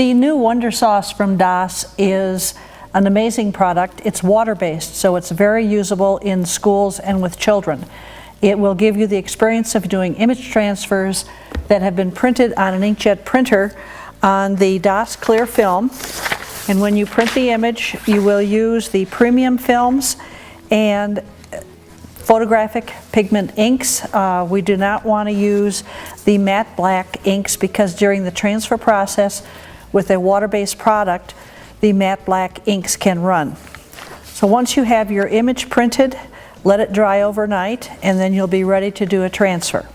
The new WonderSauce from DASS is an amazing product. It's water-based, so it's very usable in schools and with children. It will give you the experience of doing image transfers that have been printed on an inkjet printer on the DASS clear film. And when you print the image, you will use the premium films and photographic pigment inks. We do not want to use the matte black inks because during the transfer process with a water-based product, the matte black inks can run. So once you have your image printed, let it dry overnight, and then you'll be ready to do a transfer.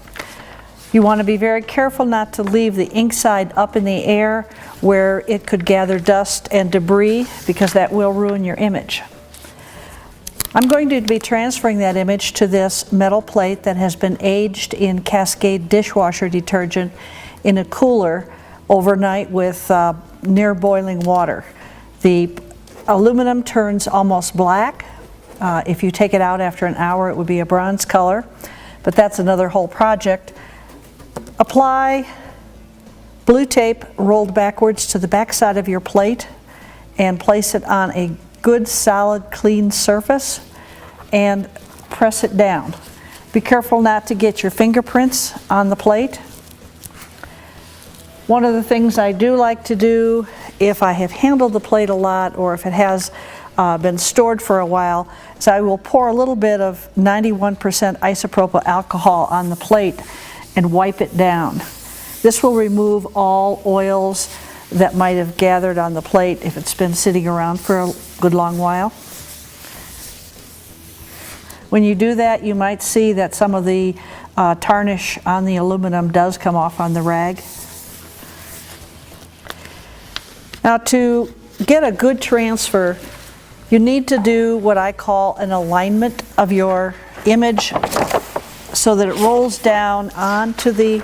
You want to be very careful not to leave the ink side up in the air where it could gather dust and debris, because that will ruin your image. I'm going to be transferring that image to this metal plate that has been aged in Cascade dishwasher detergent in a cooler overnight with near boiling water. The aluminum turns almost black. If you take it out after an hour, it would be a bronze color, but that's another whole project. Apply blue tape rolled backwards to the back side of your plate and place it on a good, solid, clean surface and press it down. Be careful not to get your fingerprints on the plate. One of the things I do like to do if I have handled the plate a lot or if it has been stored for a while is I will pour a little bit of 91% isopropyl alcohol on the plate and wipe it down. This will remove all oils that might have gathered on the plate if it's been sitting around for a good long while. When you do that, you might see that some of the tarnish on the aluminum does come off on the rag. Now, to get a good transfer, you need to do what I call an alignment of your image so that it rolls down onto the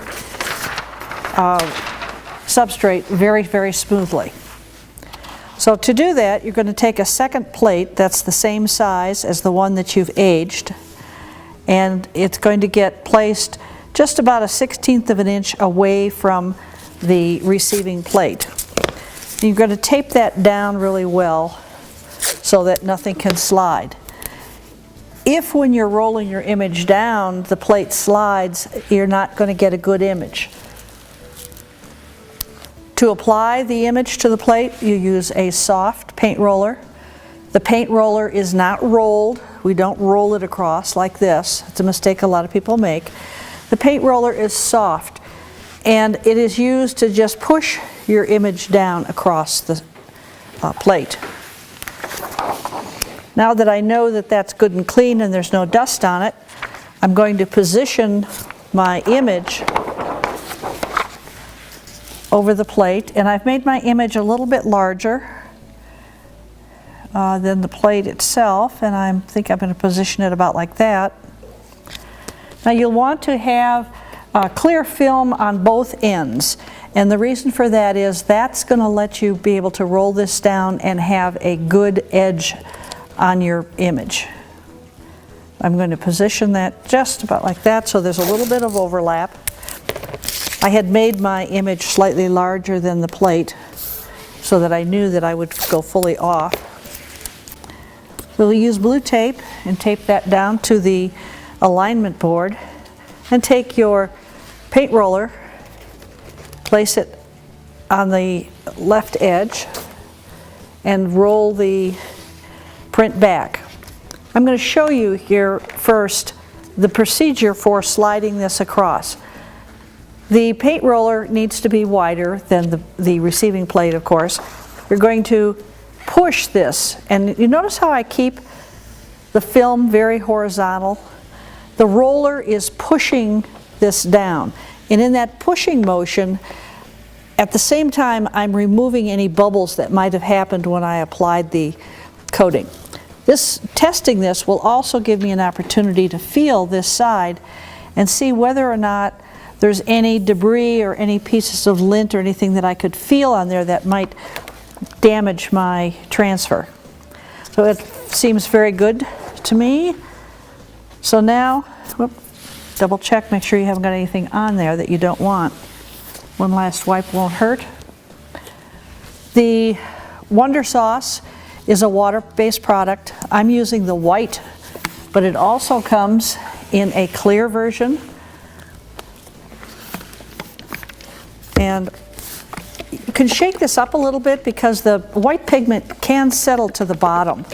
substrate very, very smoothly. So to do that, you're going to take a second plate that's the same size as the one that you've aged, and it's going to get placed just about a 1/16 of an inch away from the receiving plate. You're going to tape that down really well so that nothing can slide. If when you're rolling your image down, the plate slides, you're not going to get a good image. To apply the image to the plate, you use a soft paint roller. The paint roller is not rolled. We don't roll it across like this. It's a mistake a lot of people make. The paint roller is soft, and it is used to just push your image down across the plate. Now that I know that that's good and clean and there's no dust on it, I'm going to position my image over the plate, and I've made my image a little bit larger than the plate itself, and I think I'm going to position it about like that. Now you'll want to have clear film on both ends, and the reason for that is that's going to let you be able to roll this down and have a good edge on your image. I'm going to position that just about like that so there's a little bit of overlap. I had made my image slightly larger than the plate so that I knew that I would go fully off. We'll use blue tape and tape that down to the alignment board, and take your paint roller, place it on the left edge, and roll the print back. I'm going to show you here first the procedure for sliding this across. The paint roller needs to be wider than the receiving plate, of course. You're going to push this, and you notice how I keep the film very horizontal? The roller is pushing this down, and in that pushing motion, at the same time, I'm removing any bubbles that might have happened when I applied the coating. Testing this will also give me an opportunity to feel this side and see whether or not there's any debris or any pieces of lint or anything that I could feel on there that might damage my transfer. So it seems very good to me. So now, double check, make sure you haven't got anything on there that you don't want. One last wipe won't hurt. The WonderSauce is a water-based product. I'm using the white, but it also comes in a clear version. And you can shake this up a little bit because the white pigment can settle to the bottom.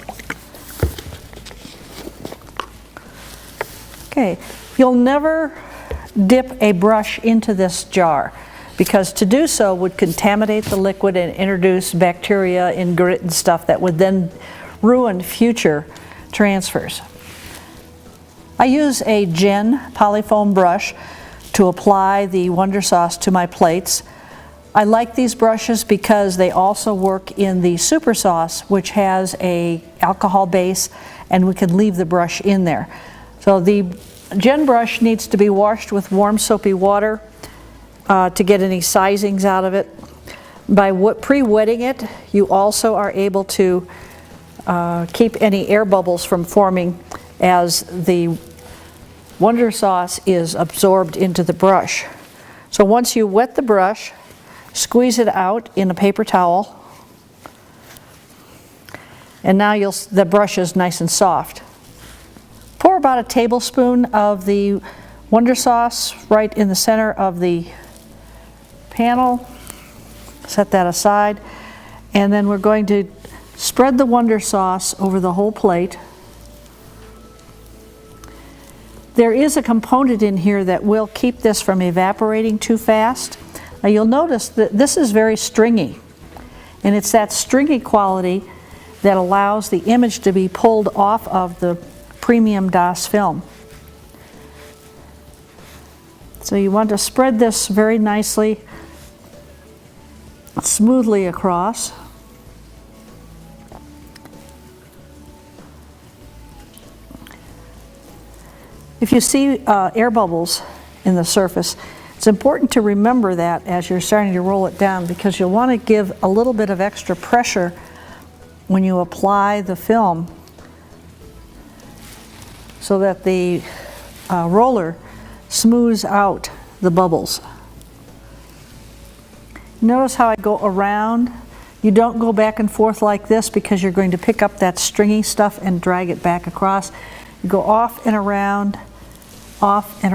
Okay, you'll never dip a brush into this jar because to do so would contaminate the liquid and introduce bacteria and grit and stuff that would then ruin future transfers. I use a Gen polyfoam brush to apply the WonderSauce to my plates. I like these brushes because they also work in the Super Sauce, which has a alcohol base, and we can leave the brush in there. So the Gen brush needs to be washed with warm soapy water to get any sizings out of it. By pre-wetting it, you also are able to keep any air bubbles from forming as the WonderSauce is absorbed into the brush. So once you wet the brush, squeeze it out in a paper towel, and now the brush is nice and soft. Pour about a tablespoon of the WonderSauce right in the center of the panel. Set that aside, and then we're going to spread the WonderSauce over the whole plate. There is a component in here that will keep this from evaporating too fast. Now you'll notice that this is very stringy, and it's that stringy quality that allows the image to be pulled off of the premium DASS film. So you want to spread this very nicely, smoothly across. If you see air bubbles in the surface, it's important to remember that as you're starting to roll it down, because you'll want to give a little bit of extra pressure when you apply the film so that the roller smooths out the bubbles. Notice how I go around. You don't go back and forth like this because you're going to pick up that stringy stuff and drag it back across. You go off and around, and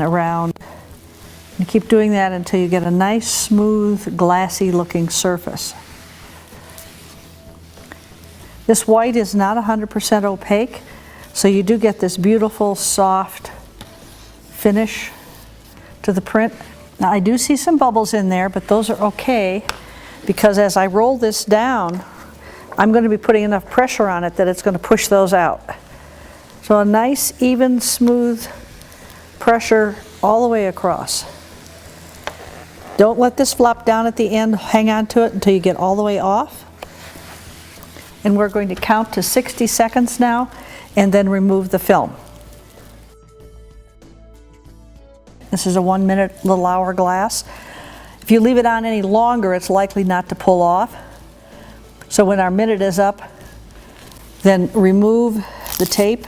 around. And keep doing that until you get a nice, smooth, glassy looking surface. This white is not 100% opaque, so you do get this beautiful, soft finish to the print. Now I do see some bubbles in there, but those are okay because as I roll this down, I'm going to be putting enough pressure on it that it's going to push those out. So a nice, even, smooth pressure all the way across. Don't let this flop down at the end. Hang on to it until you get all the way off. And we're going to count to 60 seconds now and then remove the film. This is a 1 minute little hourglass. If you leave it on any longer, it's likely not to pull off. So when our minute is up, then remove the tape.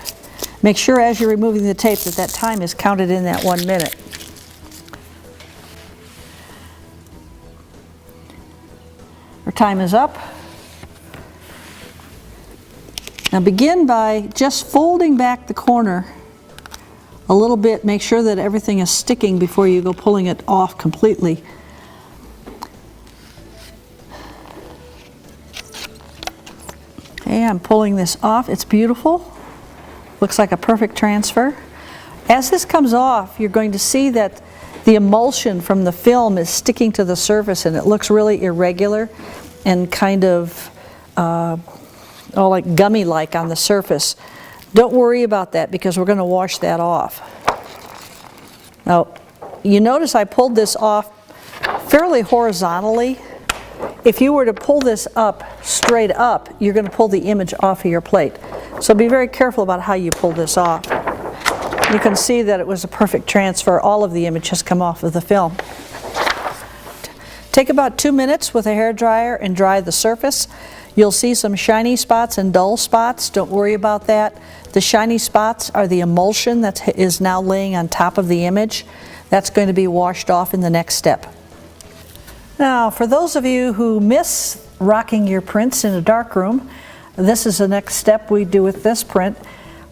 Make sure as you're removing the tape that that time is counted in that 1 minute. Our time is up. Now begin by just folding back the corner a little bit. Make sure that everything is sticking before you go pulling it off completely. Okay, I'm pulling this off. It's beautiful. Looks like a perfect transfer. As this comes off, you're going to see that the emulsion from the film is sticking to the surface, and it looks really irregular and kind of like gummy-like on the surface. Don't worry about that because we're going to wash that off. Now, you notice I pulled this off fairly horizontally. If you were to pull this up straight up, you're going to pull the image off of your plate. So be very careful about how you pull this off. You can see that it was a perfect transfer. All of the image has come off of the film. Take about 2 minutes with a hairdryer and dry the surface. You'll see some shiny spots and dull spots. Don't worry about that. The shiny spots are the emulsion that is now laying on top of the image. That's going to be washed off in the next step. Now, for those of you who miss rocking your prints in a darkroom, this is the next step we do with this print.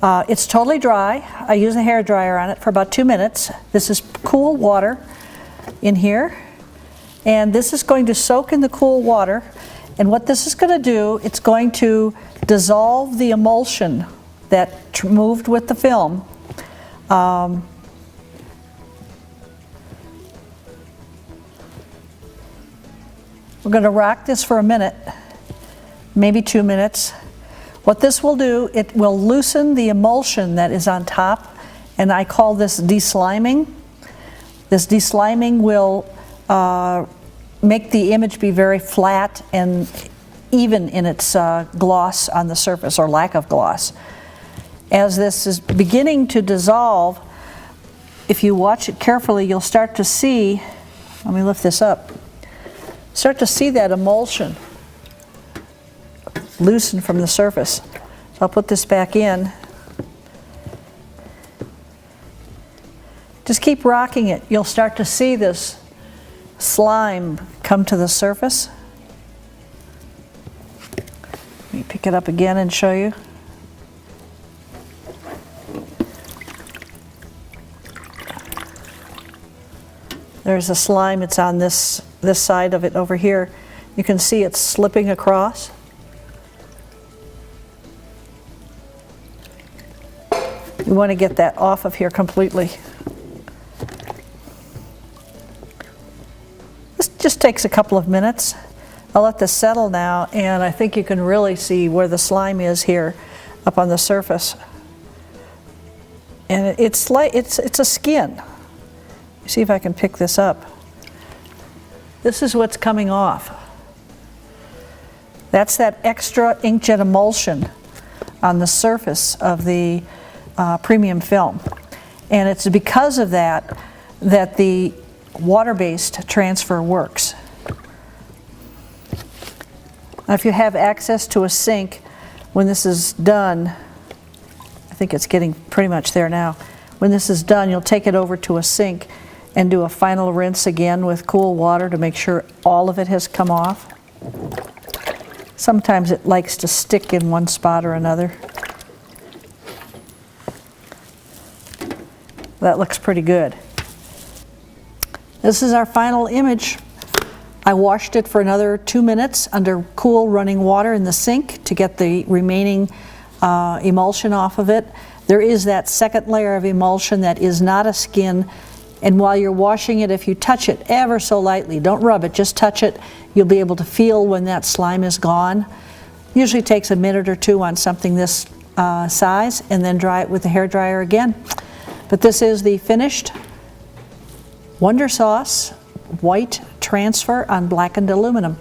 It's totally dry. I use a hair dryer on it for about 2 minutes. This is cool water in here, and this is going to soak in the cool water. And what this is going to do, it's going to dissolve the emulsion that moved with the film. We're going to rock this for a minute, maybe 2 minutes. What this will do, it will loosen the emulsion that is on top, and I call this desliming. This desliming will make the image be very flat and even in its gloss on the surface, or lack of gloss. As this is beginning to dissolve, if you watch it carefully, you'll start to see, let me lift this up, start to see that emulsion loosen from the surface. So I'll put this back in. Just keep rocking it. You'll start to see this slime come to the surface. Let me pick it up again and show you. There's a slime, it's on this side of it over here. You can see it's slipping across. We want to get that off of here completely. This just takes a couple of minutes. I'll let this settle now, and I think you can really see where the slime is here up on the surface. And it's like it's a skin. See if I can pick this up. This is what's coming off. That's that extra inkjet emulsion on the surface of the premium film. And it's because of that that the water-based transfer works. Now, if you have access to a sink, when this is done, I think it's getting pretty much there now. When this is done, you'll take it over to a sink and do a final rinse again with cool water to make sure all of it has come off. Sometimes it likes to stick in one spot or another. That looks pretty good. This is our final image. I washed it for another 2 minutes under cool running water in the sink to get the remaining emulsion off of it. There is that second layer of emulsion that is not a skin. And while you're washing it, if you touch it ever so lightly, don't rub it, just touch it, you'll be able to feel when that slime is gone. Usually takes a minute or two on something this size, and then dry it with the hair dryer again. But this is the finished WonderSauce white transfer on blackened aluminum.